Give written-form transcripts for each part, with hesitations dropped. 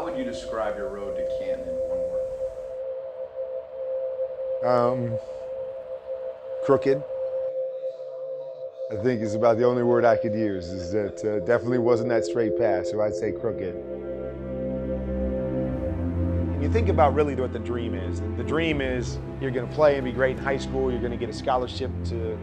How would you describe your road to Canton in one word? Crooked. I think is about the only word I could use, is that definitely wasn't that straight path, so I'd say crooked. You think about really what the dream is. The dream is you're going to play and be great in high school, you're going to get a scholarship to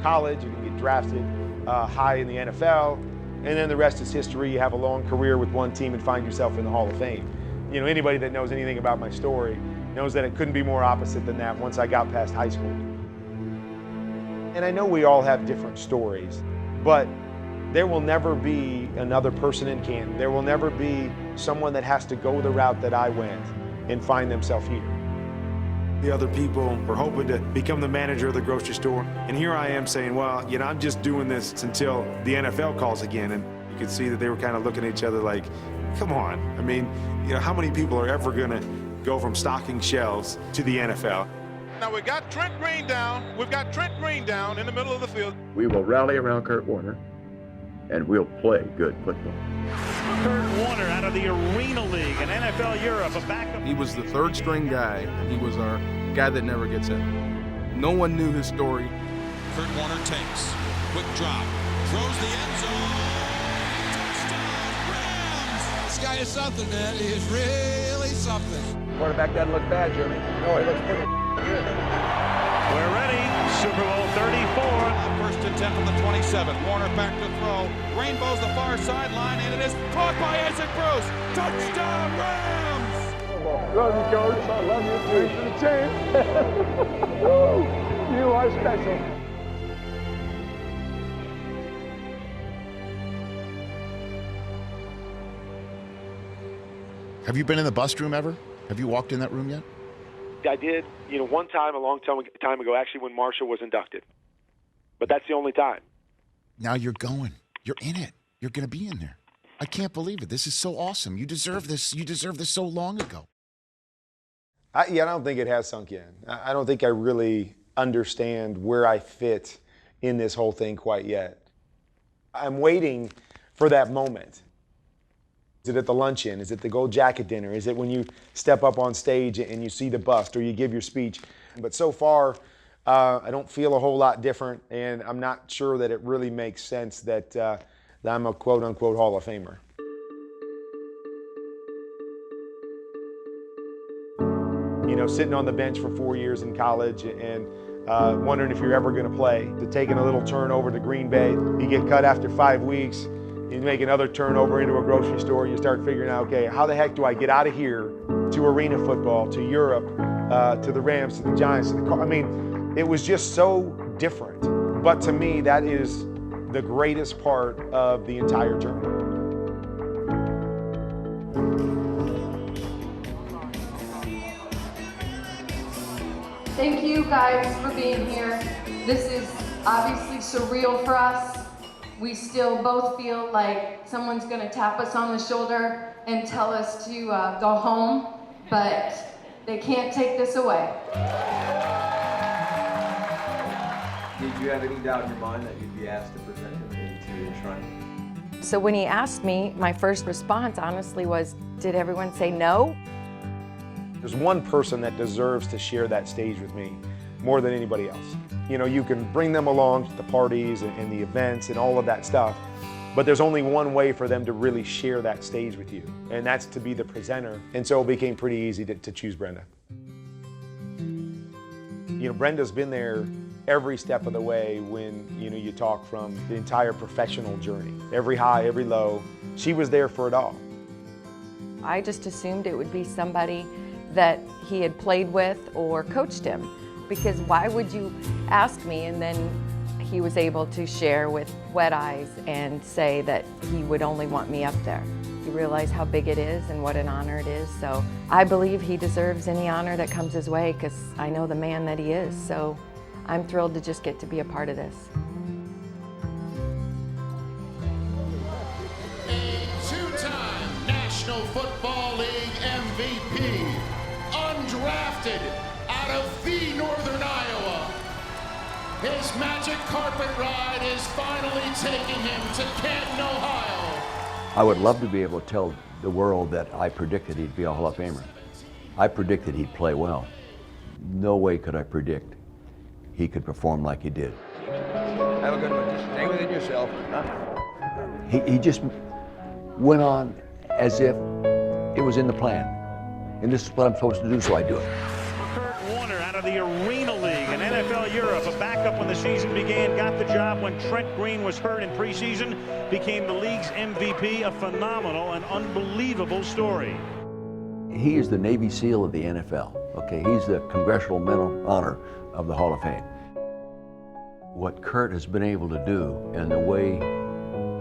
college, you're going to get drafted high in the NFL, and then the rest is history. You have a long career with one team and find yourself in the Hall of Fame. You know, anybody that knows anything about my story knows that it couldn't be more opposite than that once I got past high school. And I know we all have different stories, but there will never be another person in Canton. There will never be someone that has to go the route that I went and find themselves here. The other people were hoping to become the manager of the grocery store. And here I am saying, well, you know, I'm just doing this until the NFL calls again. And you could see that they were kind of looking at each other like, come on. I mean, you know, how many people are ever going to go from stocking shelves to the NFL? Now we've got Trent Green down. We've got Trent Green down in the middle of the field. We will rally around Kurt Warner, and we'll play good football. Kurt Warner out of the Arena League in NFL Europe, a backup. He was the third string guy, and he was our guy that never gets in. No one knew his story. Kurt Warner takes, quick drop, throws the end zone. Touchdown, Rams! This guy is something, man. He is really something. Quarterback doesn't look bad, Jimmy. No, he looks pretty good. We're ready. Super Bowl 34. First and 10 from the 27. Warner back to throw. Rainbows the far sideline, and it is caught by Isaac Bruce. Touchdown, Rams! Love you, Coach. I love you too. For the team. You are special. Have you been in the bus room ever? Have you walked in that room yet? I did, you know, one time a long time ago, actually when Marshall was inducted. But that's the only time. Now you're going. You're in it. You're going to be in there. I can't believe it. This is so awesome. You deserve this. You deserved this so long ago. I don't think it has sunk in. I don't think I really understand where I fit in this whole thing quite yet. I'm waiting for that moment. Is it at the luncheon? Is it the gold jacket dinner? Is it when you step up on stage and you see the bust or you give your speech? But so far, I don't feel a whole lot different, and I'm not sure that it really makes sense that I'm a quote-unquote Hall of Famer. You know, sitting on the bench for 4 years in college and wondering if you're ever going to play, to taking a little turn over to Green Bay. You get cut after 5 weeks. You make another turnover into a grocery store, you start figuring out, okay, how the heck do I get out of here to arena football, to Europe, to the Rams, to the Giants, to the I mean, it was just so different. But to me, that is the greatest part of the entire journey. Thank you guys for being here. This is obviously surreal for us. We still both feel like someone's going to tap us on the shoulder and tell us to go home, but they can't take this away. Did you have any doubt in your mind that you'd be asked to present him into the shrine? So when he asked me, my first response honestly was, did everyone say no? There's one person that deserves to share that stage with me more than anybody else. You know, you can bring them along to the parties and the events and all of that stuff, but there's only one way for them to really share that stage with you, and that's to be the presenter. And so it became pretty easy to choose Brenda. You know, Brenda's been there every step of the way when, you know, you talk from the entire professional journey. Every high, every low, she was there for it all. I just assumed it would be somebody that he had played with or coached him. Because why would you ask me? And then he was able to share with wet eyes and say that he would only want me up there. You realize how big it is and what an honor it is. So I believe he deserves any honor that comes his way because I know the man that he is. So I'm thrilled to just get to be a part of this. A two-time National Football League MVP, undrafted, out of the Northern Iowa. His magic carpet ride is finally taking him to Canton, Ohio. I would love to be able to tell the world that I predicted he'd be a Hall of Famer. I predicted he'd play well. No way could I predict he could perform like he did. Have a good one. Just stay within yourself. He just went on as if it was in the plan. And this is what I'm supposed to do, so I do it. Kurt Warner out of the Arena League in NFL Europe, a backup when the season began, got the job when Trent Green was hurt in preseason, became the league's MVP, a phenomenal and unbelievable story. He is the Navy SEAL of the NFL, okay? He's the Congressional Medal of Honor of the Hall of Fame. What Kurt has been able to do and the way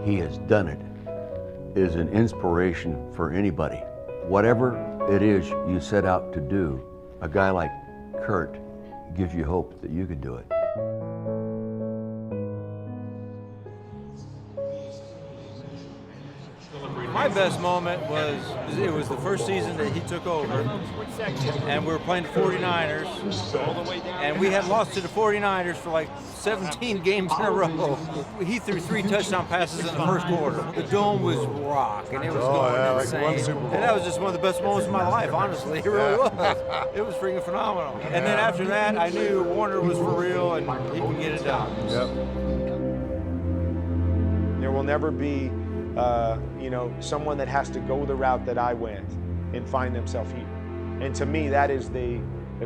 he has done it is an inspiration for anybody. Whatever it is you set out to do, a guy like Kurt gives you hope that you can do it. My best moment was, it was the first season that he took over, and we were playing the 49ers, and we had lost to the 49ers for like 17 games in a row. He threw 3 touchdown passes in the first quarter. The dome was rock, and it was going insane. And that was just one of the best moments of my life, honestly. It really was. It was freaking phenomenal. And then after that, I knew Warner was for real, and he could get it done. Yep. There will never be someone that has to go the route that I went and find themselves here. And to me, that is the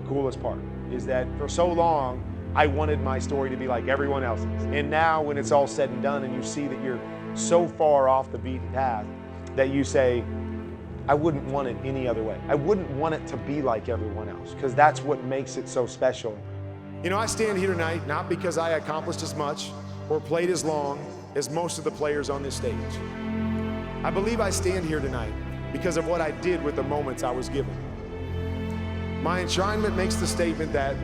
coolest part, is that for so long, I wanted my story to be like everyone else's. And now when it's all said and done and you see that you're so far off the beaten path that you say, I wouldn't want it any other way. I wouldn't want it to be like everyone else, because that's what makes it so special. You know, I stand here tonight not because I accomplished as much or played as long as most of the players on this stage. I believe I stand here tonight because of what I did with the moments I was given. My enshrinement makes the statement that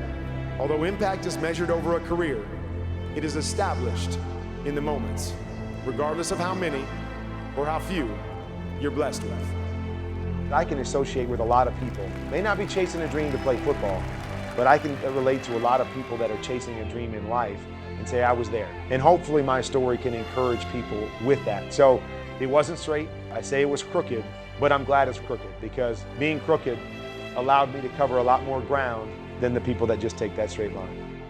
although impact is measured over a career, it is established in the moments, regardless of how many or how few you're blessed with. I can associate with a lot of people. May not be chasing a dream to play football, but I can relate to a lot of people that are chasing a dream in life and say I was there. And hopefully my story can encourage people with that. So it wasn't straight. I say it was crooked, but I'm glad it's crooked, because being crooked allowed me to cover a lot more ground than the people that just take that straight line.